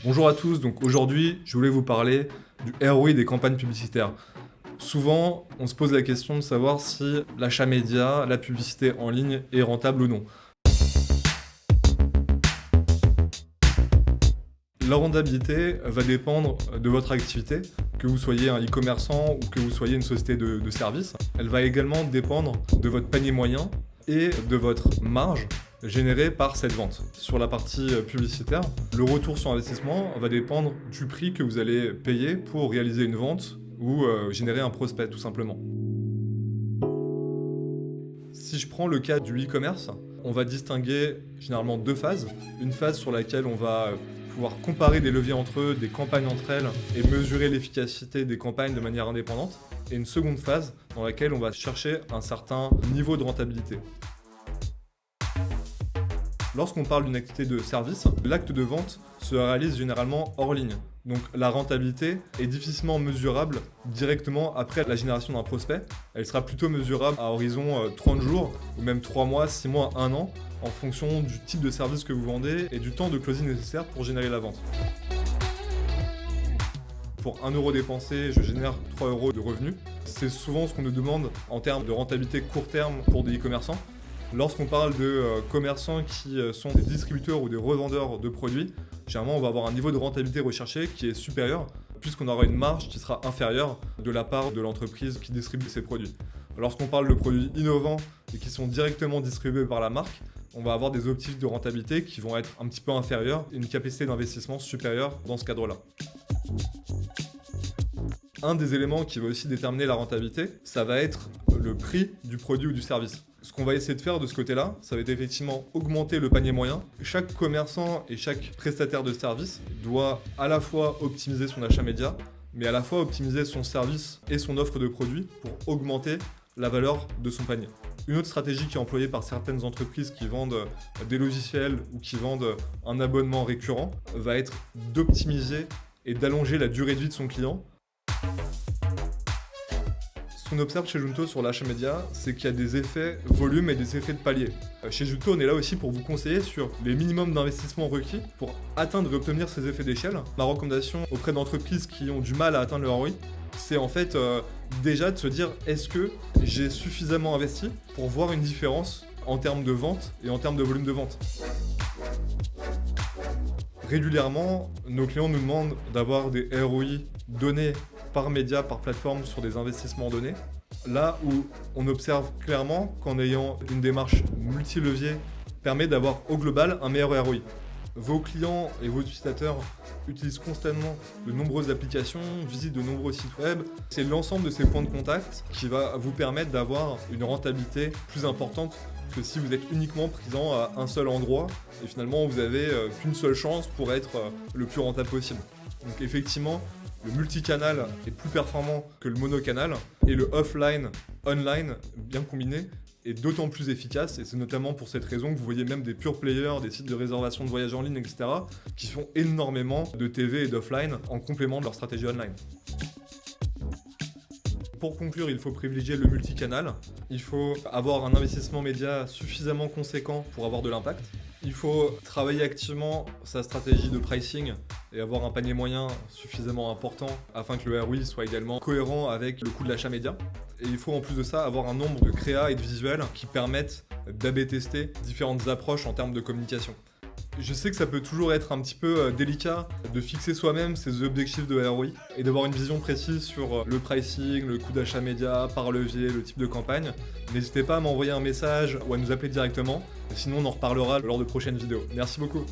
Bonjour à tous, donc aujourd'hui je voulais vous parler du ROI des campagnes publicitaires. Souvent on se pose la question de savoir si l'achat média, la publicité en ligne est rentable ou non. La rentabilité va dépendre de votre activité, que vous soyez un e-commerçant ou que vous soyez une société de services. Elle va également dépendre de votre panier moyen et de votre marge générée par cette vente. Sur la partie publicitaire, le retour sur investissement va dépendre du prix que vous allez payer pour réaliser une vente ou générer un prospect tout simplement. Si je prends le cas du e-commerce, on va distinguer généralement deux phases. Une phase sur laquelle on va pouvoir comparer des leviers entre eux, des campagnes entre elles, et mesurer l'efficacité des campagnes de manière indépendante. Et une seconde phase dans laquelle on va chercher un certain niveau de rentabilité. Lorsqu'on parle d'une activité de service, l'acte de vente se réalise généralement hors ligne. Donc la rentabilité est difficilement mesurable directement après la génération d'un prospect. Elle sera plutôt mesurable à horizon 30 jours, ou même 3 mois, 6 mois, 1 an, en fonction du type de service que vous vendez et du temps de closing nécessaire pour générer la vente. Pour 1 euro dépensé, je génère 3 euros de revenus. C'est souvent ce qu'on nous demande en termes de rentabilité court terme pour des e-commerçants. Lorsqu'on parle de commerçants qui sont des distributeurs ou des revendeurs de produits, généralement on va avoir un niveau de rentabilité recherché qui est supérieur, puisqu'on aura une marge qui sera inférieure de la part de l'entreprise qui distribue ces produits. Lorsqu'on parle de produits innovants et qui sont directement distribués par la marque, on va avoir des objectifs de rentabilité qui vont être un petit peu inférieurs et une capacité d'investissement supérieure dans ce cadre-là. Un des éléments qui va aussi déterminer la rentabilité, ça va être le prix du produit ou du service. Ce qu'on va essayer de faire de ce côté-là, ça va être effectivement augmenter le panier moyen. Chaque commerçant et chaque prestataire de service doit à la fois optimiser son achat média, mais à la fois optimiser son service et son offre de produits pour augmenter la valeur de son panier. Une autre stratégie qui est employée par certaines entreprises qui vendent des logiciels ou qui vendent un abonnement récurrent va être d'optimiser et d'allonger la durée de vie de son client. Ce qu'on observe chez Junto sur l'achat média, c'est qu'il y a des effets volume et des effets de palier. Chez Junto, on est là aussi pour vous conseiller sur les minimums d'investissement requis pour atteindre et obtenir ces effets d'échelle. Ma recommandation auprès d'entreprises qui ont du mal à atteindre le ROI, c'est en fait déjà de se dire est-ce que j'ai suffisamment investi pour voir une différence en termes de vente et en termes de volume de vente. Régulièrement, nos clients nous demandent d'avoir des ROI donnés par média, par plateforme sur des investissements donnés. Là où on observe clairement qu'en ayant une démarche multi-levier permet d'avoir au global un meilleur ROI. Vos clients et vos utilisateurs utilisent constamment de nombreuses applications, visitent de nombreux sites web. C'est l'ensemble de ces points de contact qui va vous permettre d'avoir une rentabilité plus importante que si vous êtes uniquement présent à un seul endroit et finalement vous avez qu'une seule chance pour être le plus rentable possible. Donc effectivement, le multicanal est plus performant que le monocanal et le offline-online bien combiné est d'autant plus efficace et c'est notamment pour cette raison que vous voyez même des pure players, des sites de réservation de voyages en ligne, etc. qui font énormément de TV et d'offline en complément de leur stratégie online. Pour conclure, il faut privilégier le multicanal. Il faut avoir un investissement média suffisamment conséquent pour avoir de l'impact. Il faut travailler activement sa stratégie de pricing et avoir un panier moyen suffisamment important afin que le ROI soit également cohérent avec le coût de l'achat média. Et il faut en plus de ça avoir un nombre de créas et de visuels qui permettent d'A/B tester différentes approches en termes de communication. Je sais que ça peut toujours être un petit peu délicat de fixer soi-même ses objectifs de ROI et d'avoir une vision précise sur le pricing, le coût d'achat média, par levier, le type de campagne. N'hésitez pas à m'envoyer un message ou à nous appeler directement, sinon on en reparlera lors de prochaines vidéos. Merci beaucoup.